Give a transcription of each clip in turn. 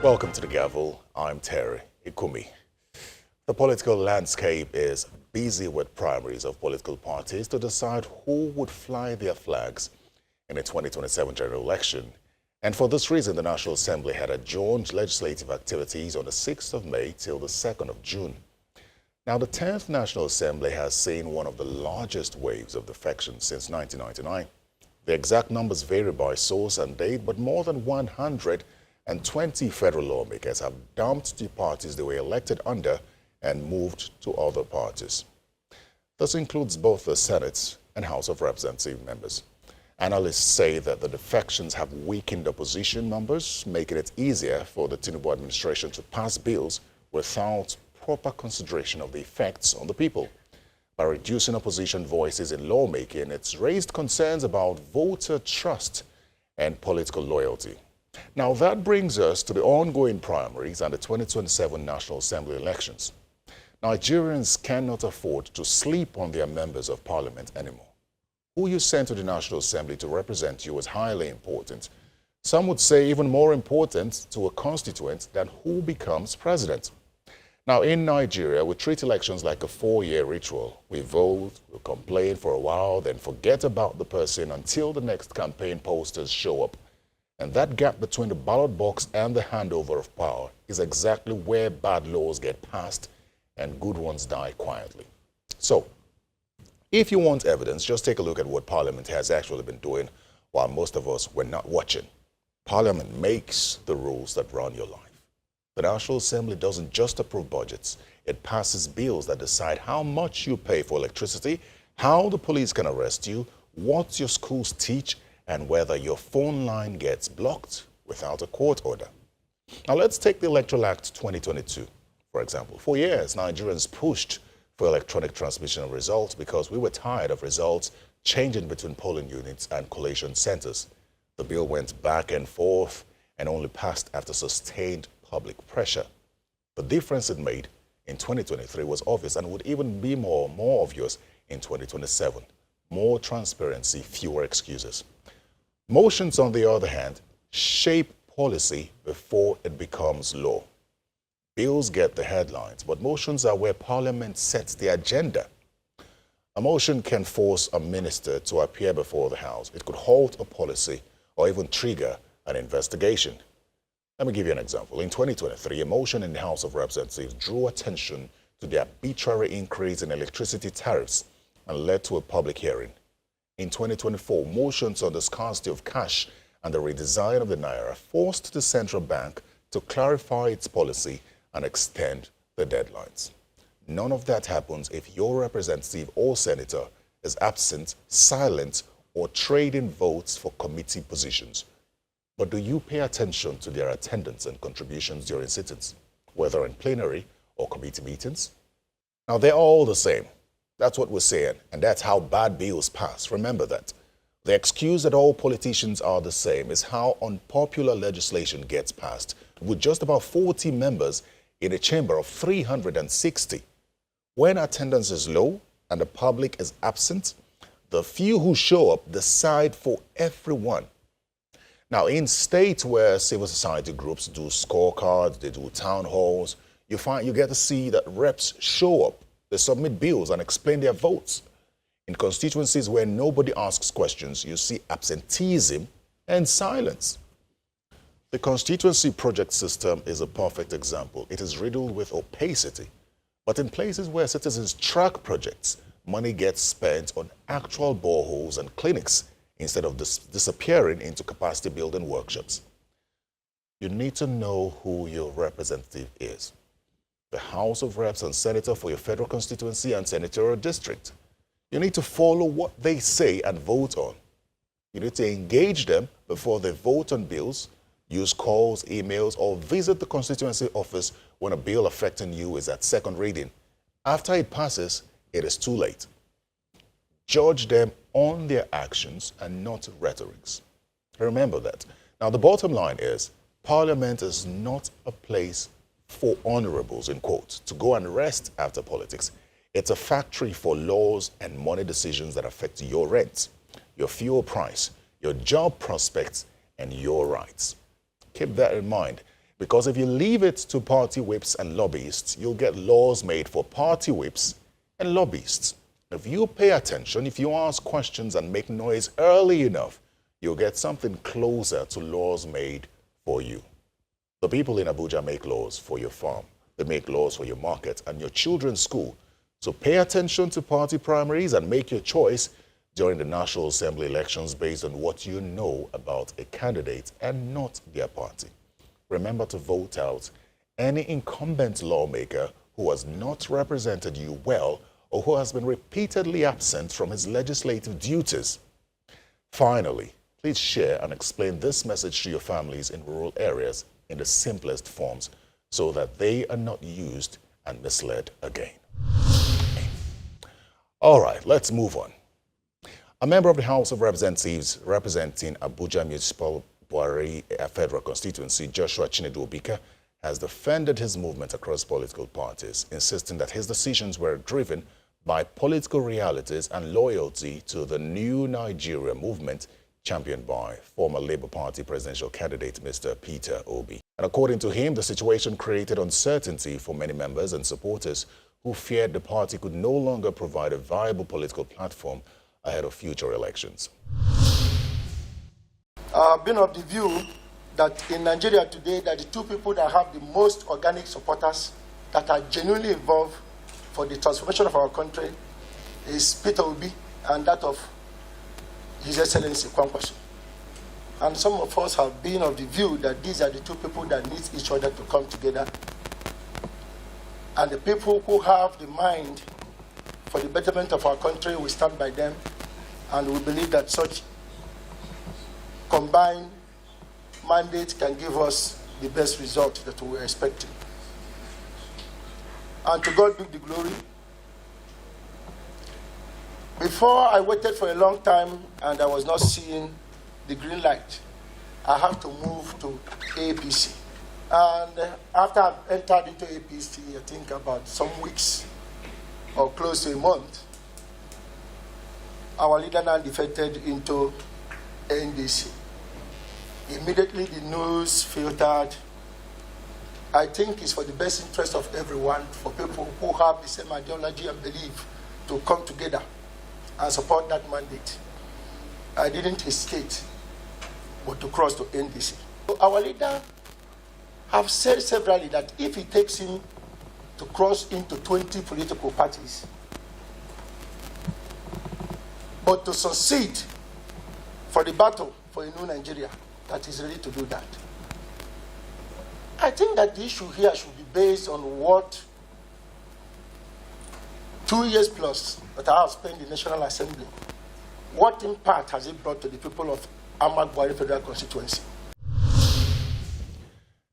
Welcome to the Gavel. I'm Terry Ikumi. The political landscape is busy with primaries of political parties to decide who would fly their flags in the 2027 general election. And for this reason, the National Assembly had adjourned legislative activities on the 6th of May till the 2nd of June. Now, the 10th National Assembly has seen one of the largest waves of defections since 1999. The exact numbers vary by source and date, but more than 120 federal lawmakers have dumped the parties they were elected under and moved to other parties. This includes both the Senate and House of Representative members. Analysts say that the defections have weakened opposition numbers, making it easier for the Tinubu administration to pass bills without proper consideration of the effects on the people. By reducing opposition voices in lawmaking, it's raised concerns about voter trust and political loyalty. Now, that brings us to the ongoing primaries and the 2027 National Assembly elections. Nigerians cannot afford to sleep on their members of parliament anymore. Who you send to the National Assembly to represent you is highly important. Some would say even more important to a constituent than who becomes president. Now, in Nigeria, we treat elections like a 4-year ritual. We vote, we complain for a while, then forget about the person until the next campaign posters show up. And that gap between the ballot box and the handover of power is exactly where bad laws get passed and good ones die quietly. So, if you want evidence, just take a look at what Parliament has actually been doing while most of us were not watching. Parliament makes the rules that run your life. The National Assembly doesn't just approve budgets. It passes bills that decide how much you pay for electricity, how the police can arrest you, what your schools teach, and whether your phone line gets blocked without a court order. Now, let's take the Electoral Act 2022, for example. For years, Nigerians pushed for electronic transmission of results because we were tired of results changing between polling units and collation centers. The bill went back and forth and only passed after sustained public pressure. The difference it made in 2023 was obvious and would even be more obvious in 2027. More transparency, fewer excuses. Motions, on the other hand, shape policy before it becomes law. Bills get the headlines, but motions are where Parliament sets the agenda. A motion can force a minister to appear before the House. It could halt a policy or even trigger an investigation. Let me give you an example. In 2023, a motion in the House of Representatives drew attention to the arbitrary increase in electricity tariffs and led to a public hearing. In 2024, motions on the scarcity of cash and the redesign of the Naira forced the central bank to clarify its policy and extend the deadlines. None of that happens if your representative or senator is absent, silent, or trading votes for committee positions. But do you pay attention to their attendance and contributions during sittings, whether in plenary or committee meetings? Now, they're all the same. That's what we're saying, and that's how bad bills pass. Remember that. The excuse that all politicians are the same is how unpopular legislation gets passed, with just about 40 members in a chamber of 360. When attendance is low and the public is absent, the few who show up decide for everyone. Now, in states where civil society groups do scorecards, they do town halls, you get to see that reps show up, they submit bills and explain their votes. In constituencies where nobody asks questions, you see absenteeism and silence. The constituency project system is a perfect example. It is riddled with opacity. But in places where citizens track projects, money gets spent on actual boreholes and clinics instead of disappearing into capacity building workshops. You need to know who your representative is. The House of Reps and Senator for your federal constituency and senatorial district. You need to follow what they say and vote on. You need to engage them before they vote on bills, use calls, emails, or visit the constituency office when a bill affecting you is at second reading. After it passes, it is too late. Judge them on their actions and not rhetorics. Remember that. Now, the bottom line is, Parliament is not a place for honorables, in quotes, to go and rest after politics. It's a factory for laws and money decisions that affect your rent, your fuel price, your job prospects, and your rights. Keep that in mind. Because if you leave it to party whips and lobbyists, you'll get laws made for party whips and lobbyists. If you pay attention, if you ask questions and make noise early enough, you'll get something closer to laws made for you. The people in Abuja make laws for your farm. They make laws for your market and your children's school. So pay attention to party primaries and make your choice during the National Assembly elections based on what you know about a candidate and not their party. Remember to vote out any incumbent lawmaker who has not represented you well or who has been repeatedly absent from his legislative duties. Finally, please share and explain this message to your families in rural areas in the simplest forms so that they are not used and misled again. All right, let's move on. A member of the House of Representatives representing Abuja Municipal Buhari Federal Constituency, Joshua Chinedu Obika, has defended his movement across political parties, insisting that his decisions were driven by political realities and loyalty to the new Nigeria movement championed by former Labour Party presidential candidate Mr. Peter Obi. And according to him, the situation created uncertainty for many members and supporters who feared the party could no longer provide a viable political platform ahead of future elections. I've been of the view that in Nigeria today, that the two people that have the most organic supporters that are genuinely involved for the transformation of our country is Peter Obi and that of His Excellency Kwankwaso. And some of us have been of the view that these are the two people that need each other to come together. And the people who have the mind for the betterment of our country, we stand by them, and we believe that such combined mandate can give us the best result that we were expecting. And to God be the glory. Before I waited for a long time and I was not seeing the green light, I have to move to APC. And after I've entered into APC, I think about some weeks or close to a month, our leader now defected into NDC. Immediately the news filtered. I think it's for the best interest of everyone, for people who have the same ideology and belief, to come together and support that mandate. I didn't hesitate, but to cross to NDC. So our leader have said severally that if it takes him to cross into 20 political parties, but to succeed for the battle for a new Nigeria, that is ready to do that. I think that the issue here should be based on what 2 years plus that I have spent in the National Assembly, what impact has it brought to the people of Ahmad Buhari Federal Constituency?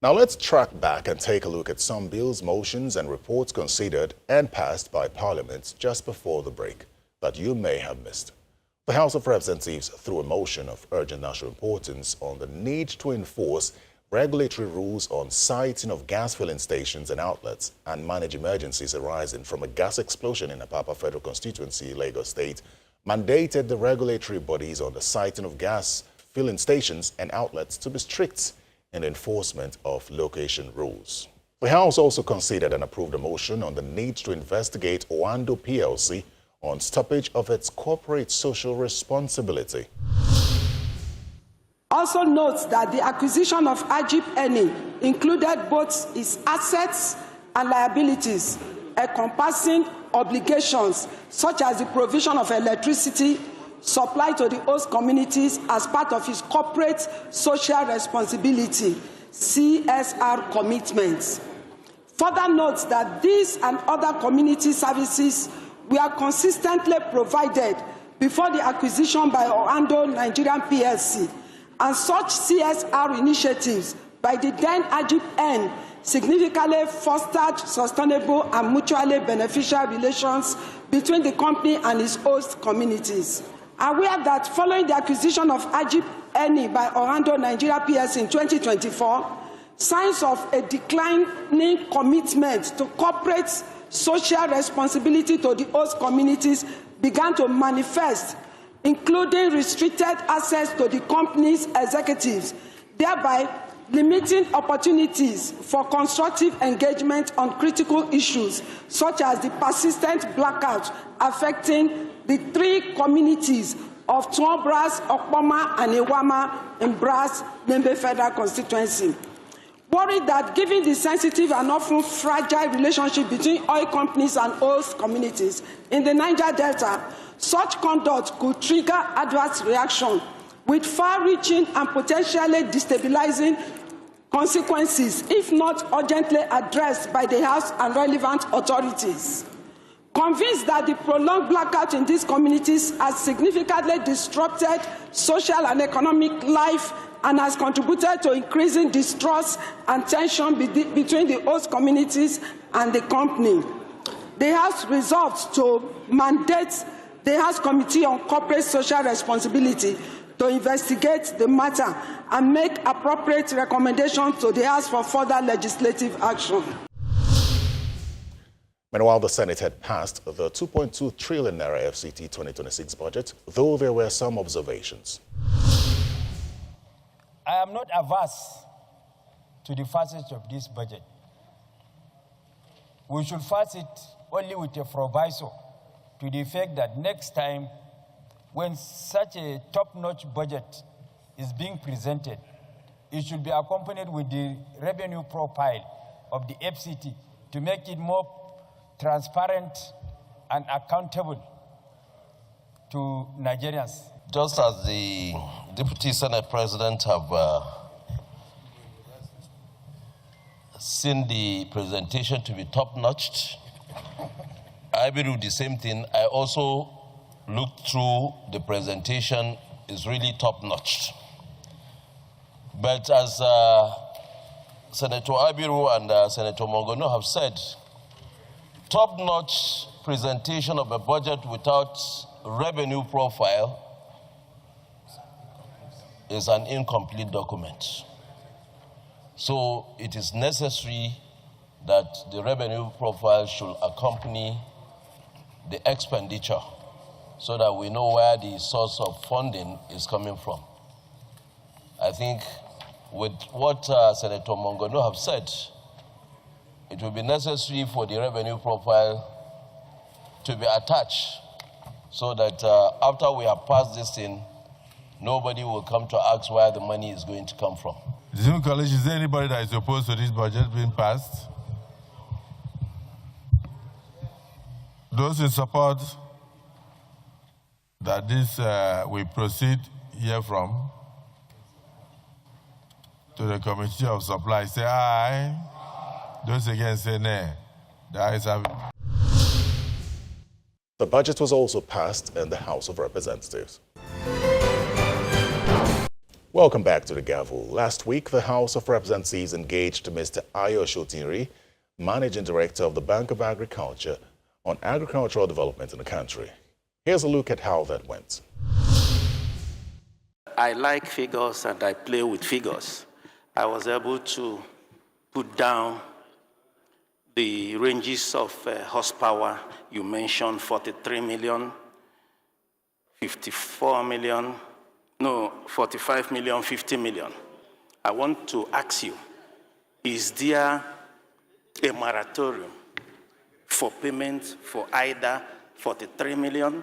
Now let's track back and take a look at some bills, motions and reports considered and passed by Parliament just before the break that you may have missed. The House of Representatives, through a motion of urgent national importance on the need to enforce regulatory rules on siting of gas filling stations and outlets and manage emergencies arising from a gas explosion in Apapa Federal Constituency, Lagos State, mandated the regulatory bodies on the siting of gas filling stations and outlets to be strict in enforcement of location rules. The House also considered and approved a motion on the need to investigate Oando PLC on stoppage of its corporate social responsibility. Also notes that the acquisition of Ajib Eni included both its assets and liabilities, encompassing obligations such as the provision of electricity supply to the host communities as part of its corporate social responsibility, CSR commitments. Further notes that these and other community services were consistently provided before the acquisition by Oando Nigerian PLC, and such CSR initiatives by the then Ajib N significantly fostered sustainable and mutually beneficial relations between the company and its host communities. Aware that following the acquisition of Ajib Eni by Oando Nigeria PLC in 2024, signs of a declining commitment to corporate social responsibility to the host communities began to manifest, including restricted access to the company's executives, thereby limiting opportunities for constructive engagement on critical issues, such as the persistent blackout affecting the 3 communities of Tuobras, Okpoma, and Ewama in Brass, Nembe Federal Constituency. Worried that given the sensitive and often fragile relationship between oil companies and host communities in the Niger Delta, such conduct could trigger adverse reaction with far-reaching and potentially destabilizing consequences if not urgently addressed by the House and relevant authorities. Convinced that the prolonged blackout in these communities has significantly disrupted social and economic life and has contributed to increasing distrust and tension between the host communities and the company, the House resolved to mandate the House Committee on Corporate Social Responsibility to investigate the matter and make appropriate recommendations to the House for further legislative action. Meanwhile, the Senate had passed the 2.2 trillion naira FCT 2026 budget, though there were some observations. I am not averse to the passage of this budget. We should pass it only with a proviso to the effect that next time when such a top-notch budget is being presented, it should be accompanied with the revenue profile of the FCT to make it more transparent and accountable to Nigerians. Just as the Deputy Senate President have seen the presentation to be top-notched, I will do the same thing. I also looked through the presentation, is really top-notched. But as Senator Abiru and Senator Mongono have said, top-notch presentation of a budget without revenue profile is an incomplete document. So it is necessary that the revenue profile should accompany the expenditure so that we know where the source of funding is coming from. I think with what Senator Mongono have said, it will be necessary for the revenue profile to be attached so that after we have passed this in, nobody will come to ask where the money is going to come from. Distinguished colleagues, is there anybody that is opposed to this budget being passed? Those in support that this we proceed here from to the Committee of Supply, say aye. Those against say nay. The ayes have it. The budget was also passed in the House of Representatives. Welcome back to the gavel. Last week, the House of Representatives engaged Mr. Ayo Shotinri, Managing Director of the Bank of Agriculture, on agricultural development in the country. Here's a look at how that went. I like figures and I play with figures. I was able to put down the ranges of horsepower. You mentioned 43 million, 54 million, no, 45 million, 50 million. I want to ask you, is there a moratorium for payment for either 43 million,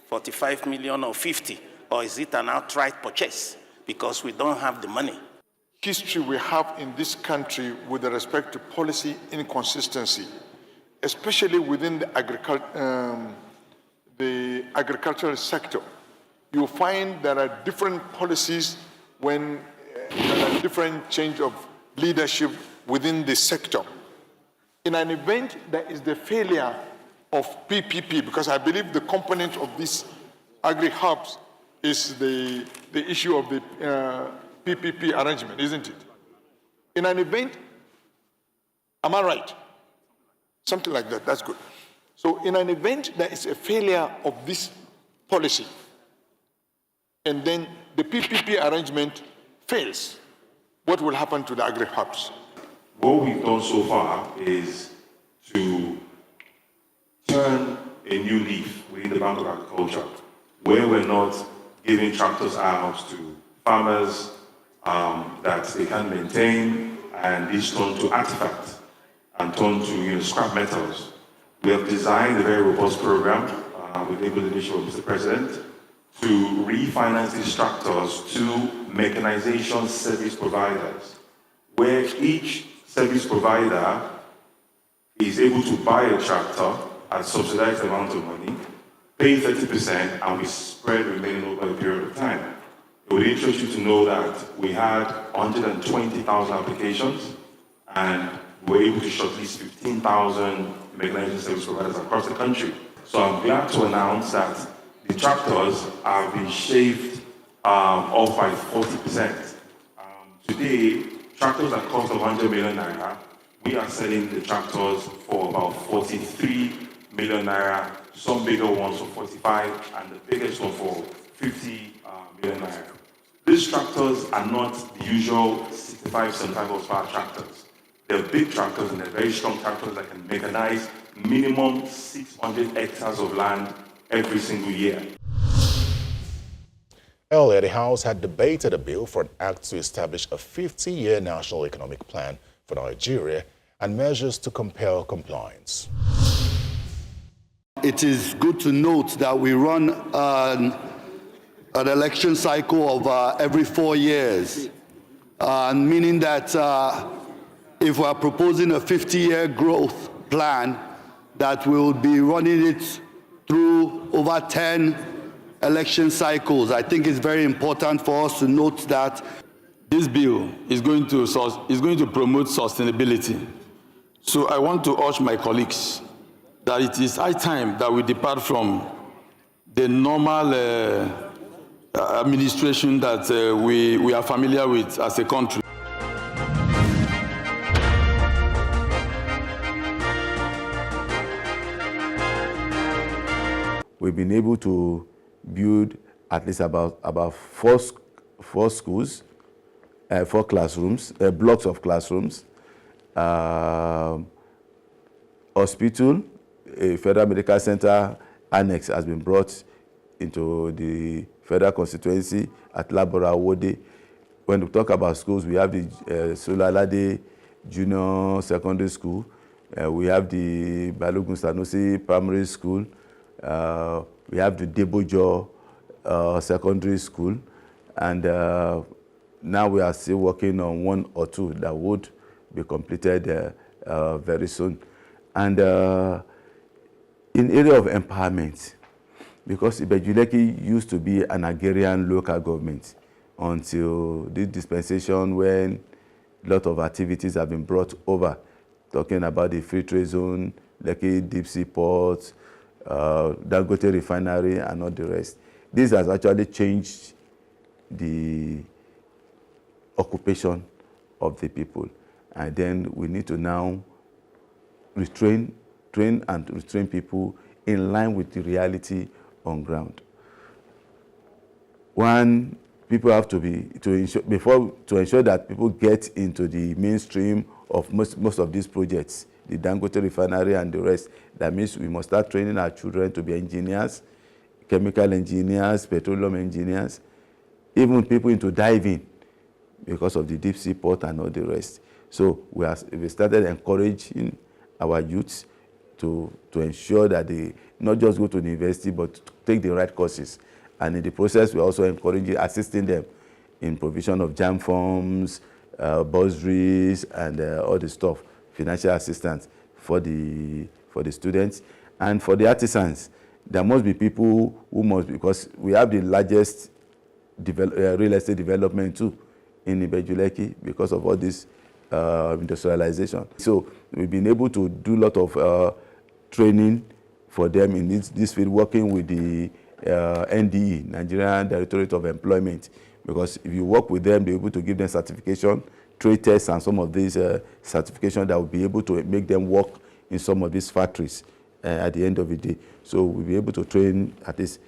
45 million, or 50? Or is it an outright purchase because we don't have the money? History we have in this country with respect to policy inconsistency, especially within the agricultural sector. You find there are different policies when there are different change of leadership within the sector. In an event that is the failure of PPP, because I believe the component of this agri-hubs is the issue of the PPP arrangement, isn't it? In an event, am I right? Something like that, that's good. So in an event there is a failure of this policy, and then the PPP arrangement fails, what will happen to the agri-hubs? What we've done so far is to turn a new leaf within the Bank of Agriculture, where we're not giving tractors out to farmers that they can maintain, and is turned to artifacts and turned to scrap metals. We have designed a very robust program with the leadership of Mr. President to refinance these tractors to mechanization service providers, where each service provider is able to buy a tractor at a subsidized amount of money, pay 30%, and we spread the remaining over a period of time. It would interest you to know that we had 120,000 applications, and we were able to shortlist 15,000 mechanization service providers across the country. So I'm glad to announce that the tractors have been shaved off by 40%. Today, tractors that cost 100 million naira, we are selling the tractors for about 43 million naira, some bigger ones for 45, and the biggest one for 50 million naira. These tractors are not the usual 65, 75 horsepower tractors. They're big tractors, and they're very strong tractors that can mechanize minimum 600 hectares of land every single year. Earlier, the House had debated a bill for an act to establish a 50-year national economic plan for Nigeria and measures to compel compliance. It is good to note that we run an election cycle of every 4 years, meaning that if we are proposing a 50-year growth plan, that we'll be running it through over 10 election cycles. I think it's very important for us to note that this bill is going to promote sustainability. So I want to urge my colleagues that it is high time that we depart from the normal administration that we are familiar with as a country. We've been able to build at least about four schools, 4 classrooms, blocks of classrooms, hospital, a federal medical center annex has been brought into the federal constituency at Labora Wode. When we talk about schools, we have the Solalade Junior Secondary School, we have the Balogun Sanusi Primary School, we have the Debojo Secondary School, and now we are still working on 1 or 2 that would be completed very soon. And in area of empowerment, because Ibejuleki used to be an agrarian local government until this dispensation when a lot of activities have been brought over, talking about the free trade zone, Lekki deep sea ports, Dangote refinery, and all the rest. This has actually changed the occupation of the people. And then we need to now train people in line with the reality on ground. One, people have to ensure that people get into the mainstream of most of these projects, the Dangote refinery and the rest. That means we must start training our children to be engineers, chemical engineers, petroleum engineers, even people into diving because of the deep sea port and all the rest. So we started encouraging our youths to ensure that they not just go to the university, but take the right courses. And in the process, we also encouraging, assisting them in provision of JAM forms, bursaries, and all the stuff, financial assistance for the students. And for the artisans, there must be people who must, because we have the largest real estate development too in Ibejuleki because of all this industrialization. So we've been able to do a lot of training for them in this field, working with the NDE, Nigerian Directorate of Employment, because if you work with them, they're able to give them certification, trade tests, and some of these certifications that will be able to make them work in some of these factories at the end of the day. So we'll be able to train at least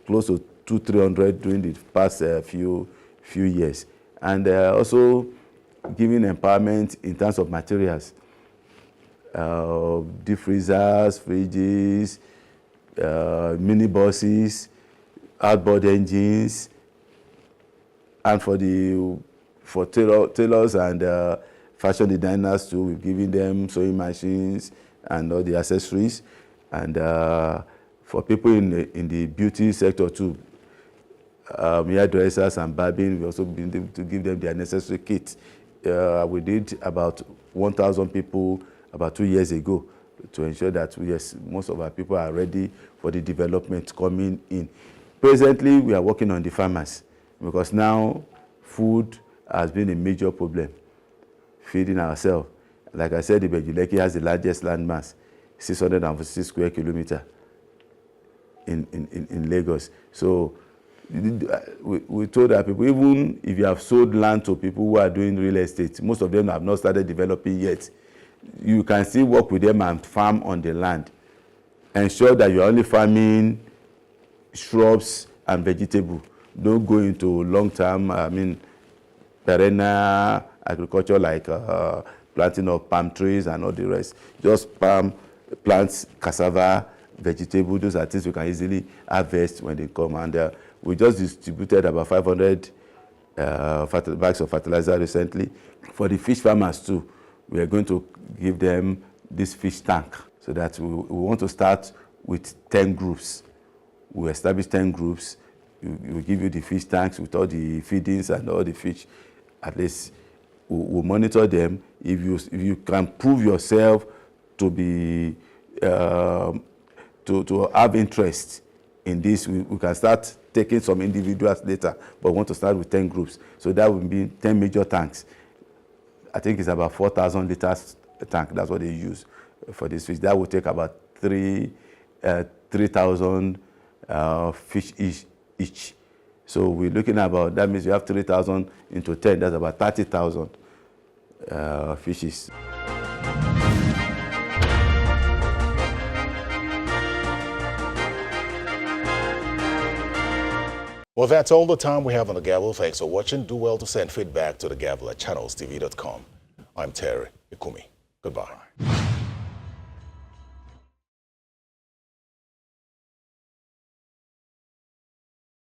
close to 200-300 during the past few years. And also giving empowerment in terms of materials, deep freezers, fridges, mini buses, outboard engines, And for tailors and fashion designers too, we've given them sewing machines and all the accessories. And for people in the beauty sector too, hairdressers and barbing, we've also been able to give them their necessary kits. We did about 1,000 people about 2 years ago to ensure that, yes, most of our people are ready for the development coming in. Presently, we are working on the farmers because now food has been a major problem, feeding ourselves. Like I said, Ibejuleki has the largest landmass, 646 square kilometers in Lagos. So we told our people, even if you have sold land to people who are doing real estate, most of them have not started developing yet. You can still work with them and farm on the land. Ensure that you're only farming shrubs and vegetables. Don't go into long-term, perennial agriculture like planting of palm trees and all the rest. Just plants, cassava, vegetable. Those are things you can easily harvest when they come. And we just distributed about 500 bags of fertilizer recently. For the fish farmers too, we are going to give them this fish tank so that we want to start with 10 groups. We establish 10 groups. We give you the fish tanks with all the feedings and all the fish. At least we'll monitor them. If you can prove yourself to be to have interest in this, we can start taking some individuals later, but we want to start with 10 groups. So that will be 10 major tanks. I think it's about 4,000 liters a tank. That's what they use for this fish. That will take about 3,000 fish each. So we're looking about, that means you have 3,000 into 10, that's about 30,000 fishes. Well, that's all the time we have on The Gavel. Thanks for watching. Do well to send feedback to thegavel@channelstv.com. I'm Terry Ikumi. Goodbye.